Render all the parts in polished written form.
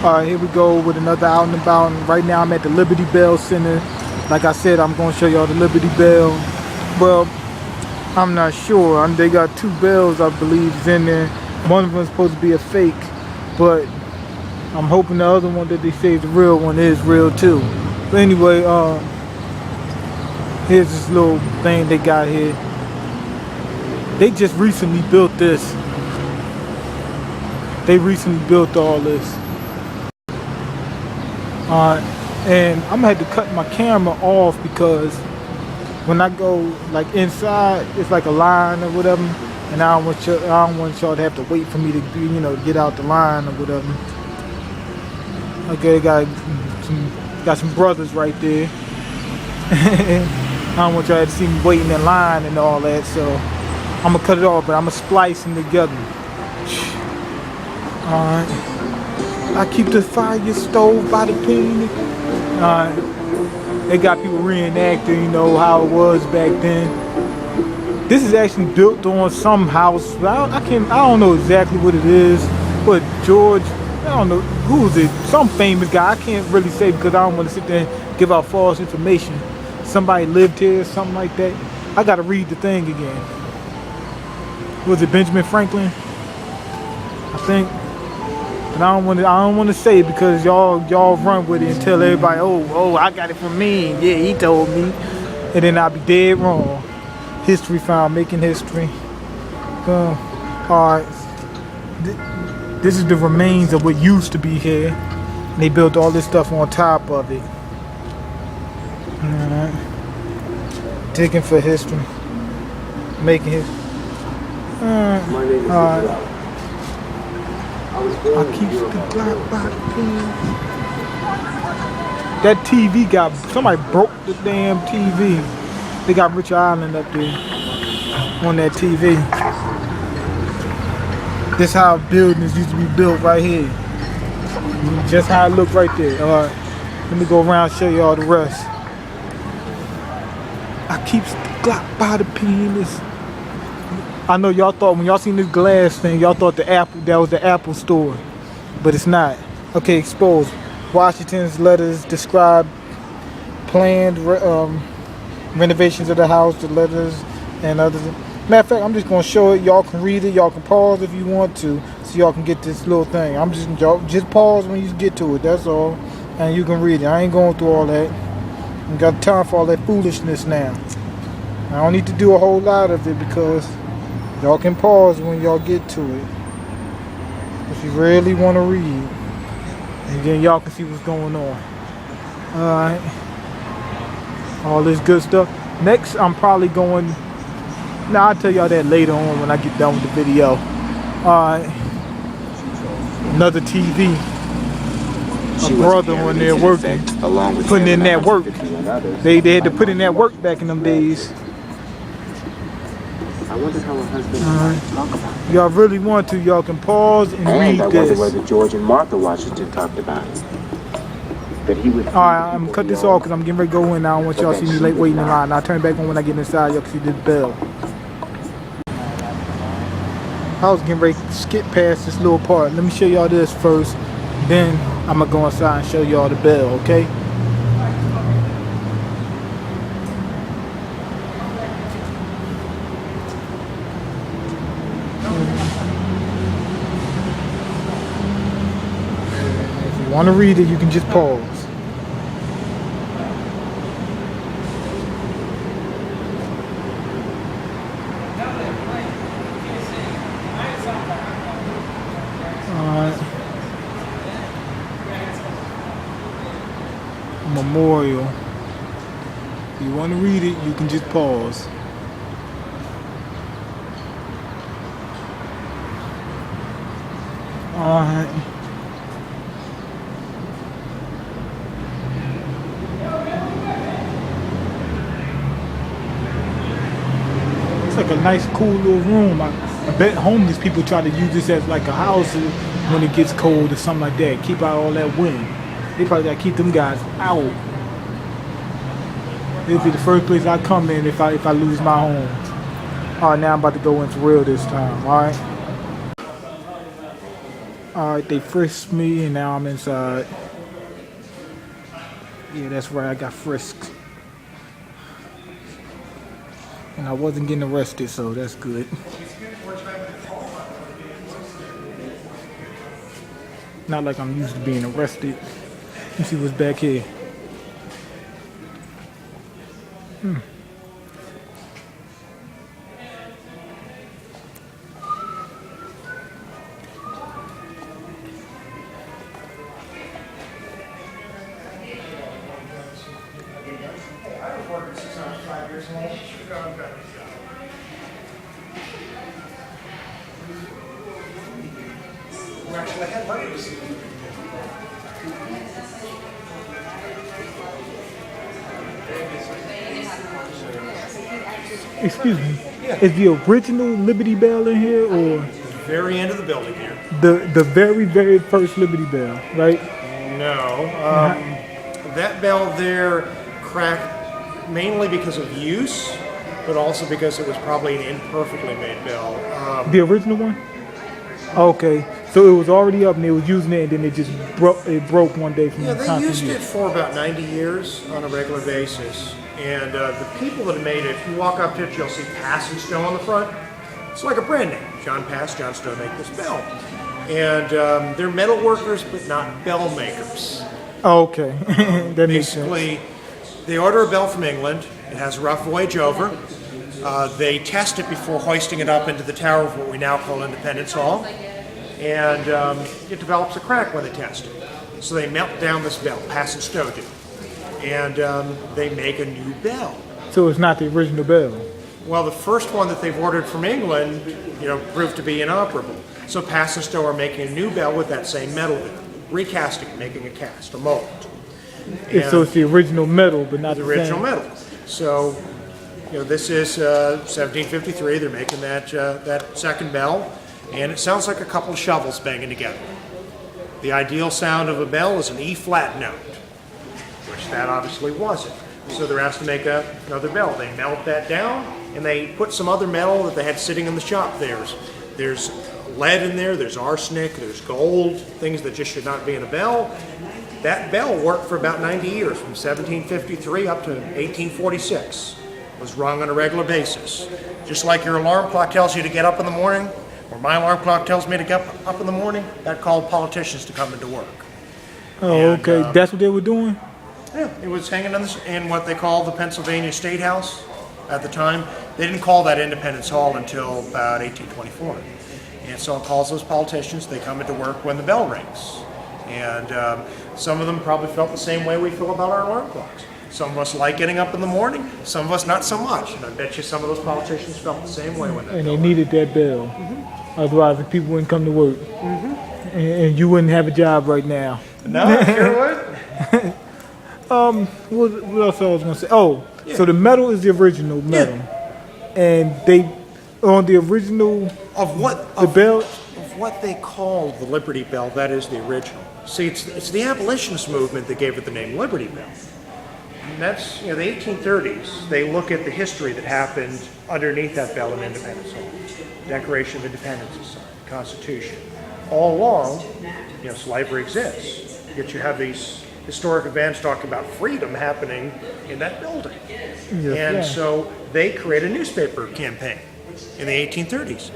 Alright, here we go with another out and about. And right now I'm at the Liberty Bell Center. Like I said, I'm going to show y'all the Liberty Bell. Well, I'm not sure. They got two bells, I believe, is in there. One of them is supposed to be a fake, but I'm hoping the other one that they say is the real one is real too. But anyway, here's this little thing they got here. They just recently built this. They recently built all this. And I'm gonna have to cut my camera off because when I go like inside, it's like a line or whatever, and I don't want y'all to have to wait for me to get out the line or whatever. Okay, got some brothers right there. I don't want y'all to see me waiting in line and all that, so I'm gonna cut it off, but I'm gonna splice them together. Alright. I keep the fire stove by the penny. They got people reenacting, how it was back then. This is actually built on some house. I don't know exactly what it is, but George, I don't know who is it. Some famous guy. I can't really say because I don't want to sit there and give out false information. Somebody lived here, something like that. I gotta read the thing again. Was it Benjamin Franklin? I think. And I don't want to say it because y'all run with it and tell everybody, oh, I got it from me. Yeah, he told me. And then I'll be dead wrong. History found, making history. Alright. This is the remains of what used to be here. And they built all this stuff on top of it. Alright. Digging for history. Making history. Alright. I keep the Glock by the pen. That TV somebody broke the damn TV. They got Richard Island up there on that TV. This how buildings used to be built right here. Just how it looked right there. Alright, let me go around and show y'all the rest. I keep the Glock by the penis. I know y'all thought when y'all seen this glass thing, y'all thought that was the Apple store, but it's not. Okay, exposed. Washington's letters describe planned renovations of the house, the letters and others. Matter of fact, I'm just gonna show it. Y'all can read it. Y'all can pause if you want to, so y'all can get this little thing. Y'all just pause when you get to it. That's all, and you can read it. I ain't going through all that. I got time for all that foolishness now. I don't need to do a whole lot of it because y'all can pause when y'all get to it. If you really want to read. And then y'all can see what's going on. Alright. All this good stuff. Next, I'm probably going... Nah, I'll tell y'all that later on when I get done with the video. Alright. Another TV. A brother on there working. Putting in that work. They had to put in that work back in them days. I wonder how her husband talk about it. Y'all really want to, y'all can pause and read this. And I wonder whether George and Martha Washington talked about it. That he would. Alright, I'm gonna cut this off because I'm getting ready to go in. I don't want y'all to see me late waiting in line. I'll turn it back on when I get inside. Y'all can see this bell. I was getting ready to skip past this little part. Let me show y'all this first. Then I'm gonna go inside and show y'all the bell, okay? Want to read it, you can just pause. Alright. Memorial. If you want to read it, you can just pause. Alright. It's like a nice, cool little room. I bet homeless people try to use this as like a house when it gets cold or something like that. Keep out all that wind. They probably gotta keep them guys out. It'll be the first place I come in if I lose my home. Alright, now I'm about to go in for real this time, alright? All right, they frisked me and now I'm inside. Yeah, that's right, I got frisked. And I wasn't getting arrested, so that's good. Not like I'm used to being arrested. Let me see what's back here. Actually, I had money to see. Excuse me. Is the original Liberty Bell in here or Very end of the building here. the very, very first Liberty Bell, right? No. That bell there cracked mainly because of use, but also because it was probably an imperfectly made bell. The original one? Okay. So it was already up and they was using it and then it just broke one day from Yeah, they constant used use. it for about 90 years on a regular basis. And the people that made it, if you walk up to it, you'll see Pass and Stowe on the front. It's like a brand name. John Pass, John Stowe make this bell. And they're metal workers, but not bell makers. Oh, okay. That makes sense. Basically, they order a bell from England. It has a rough voyage over. They test it before hoisting it up into the tower of what we now call Independence Hall. And it develops a crack when they test it. So they melt down this bell, Pass and Stowe do. And they make a new bell. So it's not the original bell. Well, the first one that they've ordered from England, proved to be inoperable. So Pass and Stowe are making a new bell with that same metal bit, recasting it, making a cast, a mold. So it's the original metal, but not The the original same. metal. So, this is 1753. They're making that second bell, and it sounds like a couple of shovels banging together. The ideal sound of a bell is an E flat note, which that obviously wasn't. So they're asked to make another bell. They melt that down, and they put some other metal that they had sitting in the shop. There's lead in there, there's arsenic, there's gold, things that just should not be in a bell. That bell worked for about 90 years, from 1753 up to 1846. It was rung on a regular basis. Just like your alarm clock tells you to get up in the morning, or my alarm clock tells me to get up in the morning, that called politicians to come into work. Oh, And, okay. That's what they were doing? Yeah, it was hanging in what they called the Pennsylvania State House at the time. They didn't call that Independence Hall until about 1824. And so it calls those politicians, they come into work when the bell rings. And some of them probably felt the same way we feel about our alarm clocks. Some of us like getting up in the morning, some of us not so much. And I bet you some of those politicians felt the same way when that And bell they needed that bell. Otherwise, the people wouldn't come to work. And you wouldn't have a job right now. No, I sure would. What else I was going to say? Oh, so the metal is the original metal. And they, on the original, the bell, Of what they call the Liberty Bell, that is the original. See, it's the abolitionist movement that gave it the name Liberty Bell. And that's, the 1830s. They look at the history that happened underneath that bell in Independence Hall. Declaration of Independence is signed, Constitution. All along, slavery exists. Yet you have these historic events talking about freedom happening in that building. So they create a newspaper campaign in the 1830s.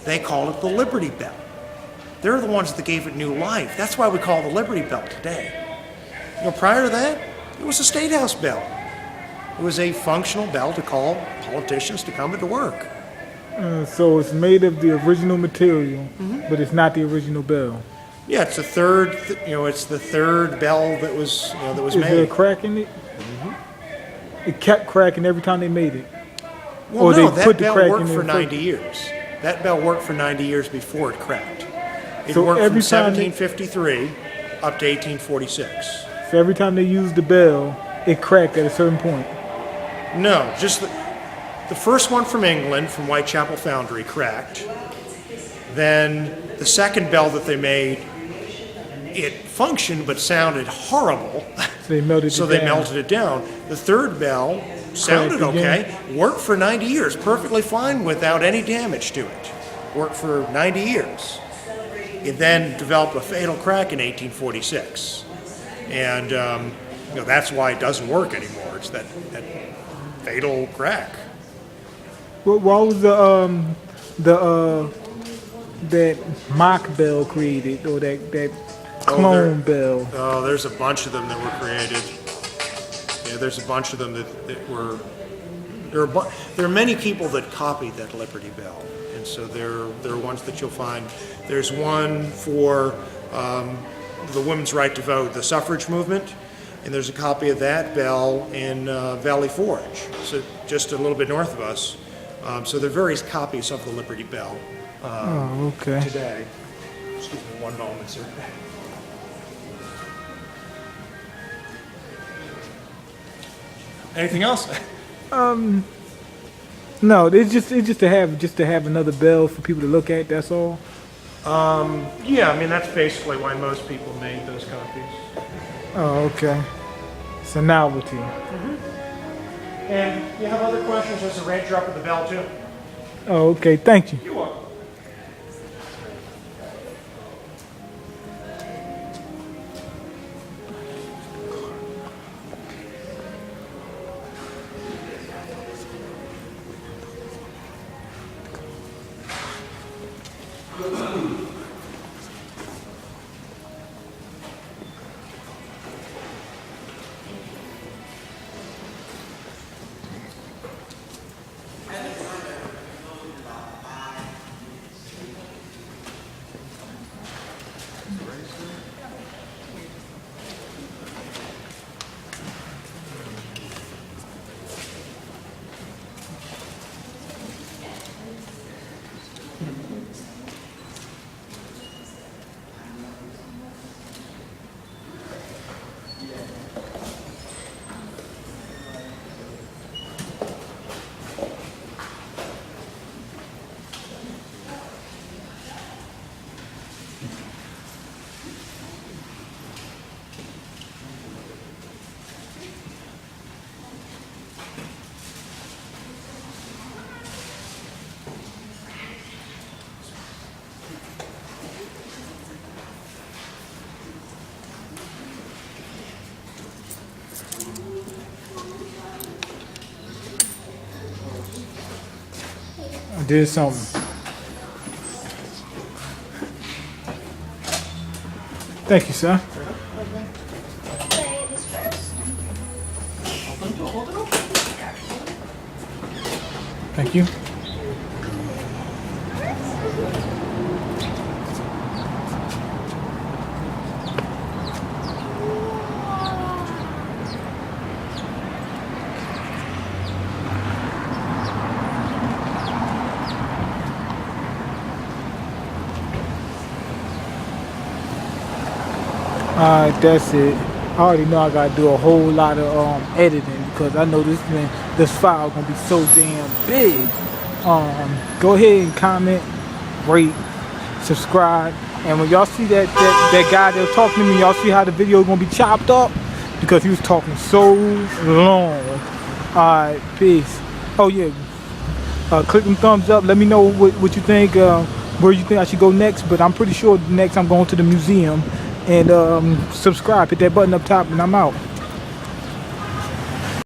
They call it the Liberty Bell. They're the ones that gave it new life. That's why we call it the Liberty Bell today. Prior to that, it was a State House bell. It was a functional bell to call politicians to come into work. so it's made of the original material, but it's not the original bell. Yeah, it's the third. It's the third bell that was Is made. there a crack in it? It kept cracking every time they made it. Well, or no, they that put the bell crack worked in there for first. 90 years. That bell worked for 90 years before it cracked. It So worked from every time they- 1753 up to 1846. So every time they used the bell, it cracked at a certain point. No, just the first one from England, from Whitechapel Foundry, cracked. Then the second bell that they made, it functioned but sounded horrible. So they melted So it they down. melted it down. The third bell sounded Cracked again. okay, worked for 90 years, perfectly fine without any damage to it. Worked for 90 years. It then developed a fatal crack in 1846, and that's why it doesn't work anymore. It's that fatal crack. What was that mock bell created, or that clone bell? Oh, there's a bunch of them that were created. Yeah, there's a bunch of them that were. There are many people that copied that Liberty Bell, and so there are ones that you'll find. There's one for the women's right to vote, the suffrage movement, and there's a copy of that bell in Valley Forge, so just a little bit north of us. So there are various copies of the Liberty Bell Okay. today. Excuse me one moment, sir. Anything else? No, it's just to have another bell for people to look at. That's all. Yeah, I mean that's basically why most people made those copies. Oh, okay. It's a novelty. And you have other questions as a ranger up at the bell too? Oh, okay. Thank you. You're welcome. I did something. Thank you, sir. Thank you. That's it. I already know I gotta do a whole lot of editing because I know this file gonna be so damn big. Go ahead and comment, rate, subscribe, and when y'all see that guy that was talking to me, y'all see how the video is gonna be chopped up because he was talking so long. Alright, peace. Oh yeah, click them thumbs up. Let me know what you think, where you think I should go next. But I'm pretty sure next I'm going to the museum. And subscribe, hit that button up top, and I'm out.